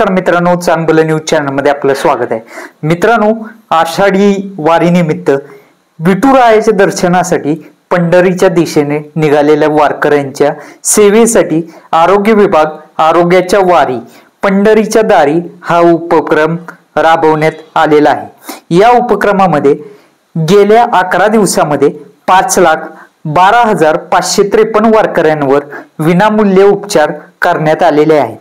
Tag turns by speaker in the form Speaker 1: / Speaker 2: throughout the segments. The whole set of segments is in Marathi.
Speaker 1: नमस्कार मित्रांनो, चांगलं न्यूज चॅनल मध्ये आपलं स्वागत आहे। मित्रांनो, आषाढी वारीनिमित्त विठुरायाच्या दर्शनासाठी पंढरीच्या दिशेने निघालेल्या वारकऱ्यांच्या सेवेसाठी आरोग्य विभाग आरोग्याच्या वारी पंढरीच्या दारी हा उपक्रम राबवण्यात आलेला आहे। या उपक्रमामध्ये गेल्या 11 दिवसामध्ये 5,12,553 वारकऱ्यांवर विनामूल्य उपचार करण्यात आलेले आहेत।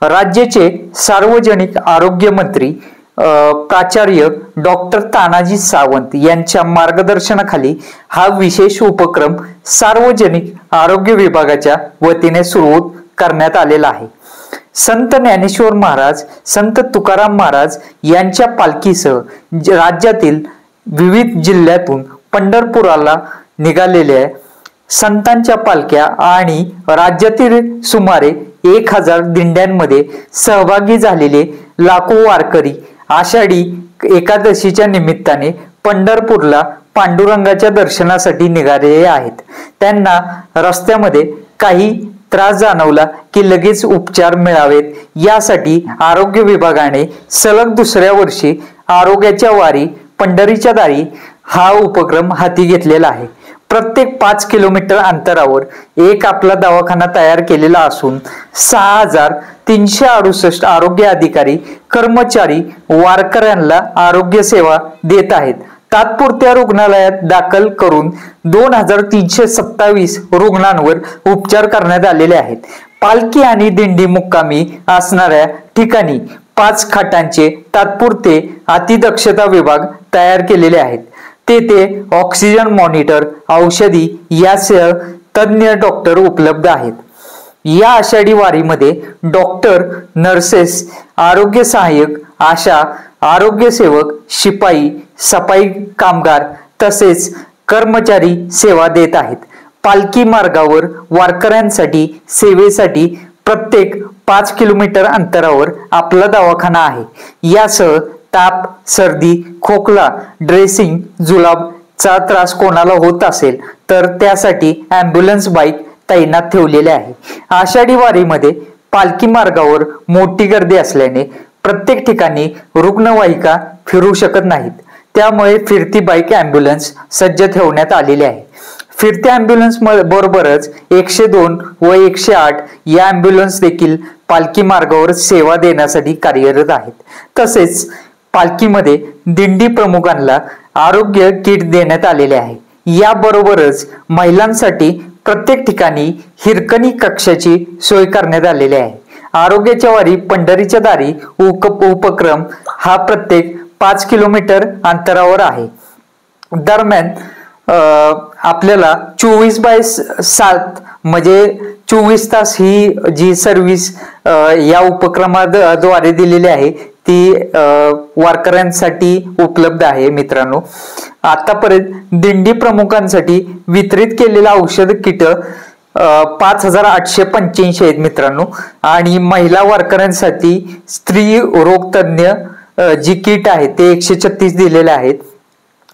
Speaker 1: राज्याचे सार्वजनिक आरोग्य मंत्री प्राचार्य डॉक्टर तानाजी सावंत यांच्या मार्गदर्शनाखाली हा विशेष उपक्रम सार्वजनिक आरोग्य विभागाच्या वतीने सुरू करण्यात आलेला आहे। संत ज्ञानेश्वर महाराज, संत तुकाराम महाराज यांच्या पालखीसह राज्यातील विविध जिल्ह्यातून पंढरपुराला निघालेल्या संतांच्या पालख्या आणि राज्यातील सुमारे 1000 दिंड्यांमध्ये सहभागी झालेले लाखो वारकरी आषाढी एकादशीच्या निमित्ताने पंढरपूरला पांडुरंगाच्या दर्शनासाठी निघालेले आहेत। त्यांना रस्त्यामध्ये काही त्रास जाणवला की लगेच उपचार मिळावेत यासाठी आरोग्य विभागाने सलग दुसऱ्या वर्षी आरोग्याच्या वारी पंढरीच्या दारी हा उपक्रम हाती घेतलेला आहे। प्रत्येक 5 किलोमीटर अंतरावर एक आपला दवाखाना तयार केलेला असून 6,368 आरोग्य अधिकारी कर्मचारी वारकऱ्यांना आरोग्य सेवा देत आहेत। तात्पुरत्या रुग्णालयात दाखल करून 2,327 रुग्णांवर उपचार करण्यात आलेले आहेत। पालखी आणि दिंडी मुक्कामी असणाऱ्या ठिकाणी 5 खाटांचे तात्पुरते अतिदक्षता विभाग तयार केलेले आहेत। तेथे ऑक्सिजन मॉनिटर, औषधी यासह तज्ञ डॉक्टर उपलब्ध आहेत। या आषाढी वारीमध्ये डॉक्टर, नर्सेस, आरोग्य सहाय्यक, आशा, आरोग्य सेवक, शिपाई, सफाई कामगार तसेच कर्मचारी सेवा देत आहेत। पालखी मार्गावर वारकऱ्यांसाठी सेवेसाठी प्रत्येक 5 किलोमीटर अंतरावर आपला दवाखाना आहे। यासह ताप, सर्दी, खोकला, ड्रेसिंग, जुलाबचा त्रास कोणाला होत असेल तर त्यासाठी ॲम्ब्युलन्स बाईक तैनात ठेवलेले आहे। आषाढी वारीमध्ये पालखी मार्गावर मोठी गर्दी असल्याने प्रत्येक ठिकाणी रुग्णवाहिका फिरू शकत नाहीत, त्यामुळे फिरती बाईक ॲम्ब्युलन्स सज्ज ठेवण्यात आलेली आहे। फिरत्या ॲम्ब्युलन्स बरोबरच 102 व 108 या ॲम्ब्युलन्स देखील पालखी मार्गावर सेवा देण्यासाठी कार्यरत आहेत। तसेच पालखीमध्ये दिंडी प्रमुखांना आरोग्य किट देण्यात आलेले आहे। याबरोबरच महिलांसाठी प्रत्येक ठिकाणी हिरकणी कक्षाची सोय करण्यात आलेली आहे। आरोग्याच्या वारी पंढरीच्या दारी उपक्रम हा प्रत्येक 5 किलोमीटर अंतरावर आहे। दरम्यान आपल्याला 24/7 म्हणजे 24 तास ही जी सर्व्हिस या उपक्रमाद्वारे दिलेली आहे ती वारकऱ्यांसाठी उपलब्ध आहे। मित्रांनो, आतापर्यंत दिंडी प्रमुखांसाठी वितरित केलेला औषध किट 5,885 आहेत मित्रांनो, आणि महिला वारकऱ्यांसाठी स्त्री रोग तज्ञ जी किट आहे ते 136 दिलेले आहेत।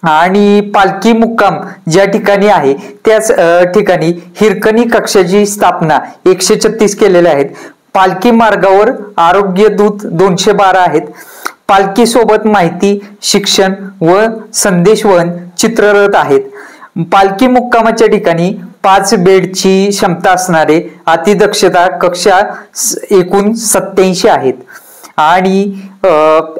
Speaker 1: आणि पालखी मुक्काम ज्या ठिकाणी आहे त्याच ठिकाणी हिरकणी कक्षाची स्थापना 136 केलेल्या आहेत। पालखी मार्गावर आरोग्य दूत 212 आहेत। पालखी सोबत माहिती, शिक्षण व संदेशवहन चित्ररथ आहेत। पालखी मुक्कामाच्या ठिकाणी 5 बेडची क्षमता असणारे अतिदक्षता कक्षा एकूण 87 आहेत। आणि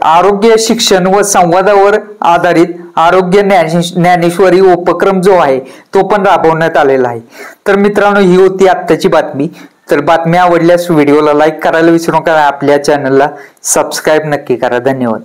Speaker 1: आरोग्य, शिक्षण व संवादावर आधारित आरोग्य ज्ञानेश्वरी उपक्रम जो आहे तो पण राबवण्यात आलेला आहे। तर मित्रांनो, ही होती आत्ताची बातमी। तर बातमी आवडल्यास व्हिडिओला लाईक करायला विसरू नका, आपल्या चॅनलला सबस्क्राईब नक्की करा। धन्यवाद।